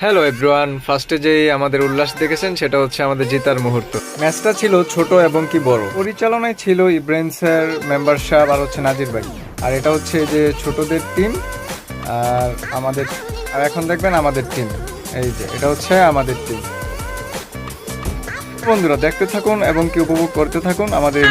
Hello everyone, ফার্স্টে যে আমাদের উল্লাস দেখেছেন সেটা হচ্ছে আমাদের জেতার মুহূর্ত। ম্যাচটা ছিল ছোট এবং কি বড়। পরিচালনায় ছিল ইব্রাহিম স্যার, মেম্বার সাহেব আর হচ্ছে নাজির ভাই। আর এটা হচ্ছে যে ছোটদের টিম আর আমাদের, আর এখন দেখবেন আমাদের টিম। এই যে এটা হচ্ছে আমাদের টিম। বন্ধুরা দেখতে থাকুন এবং কি উপভোগ করতে থাকুন আমাদের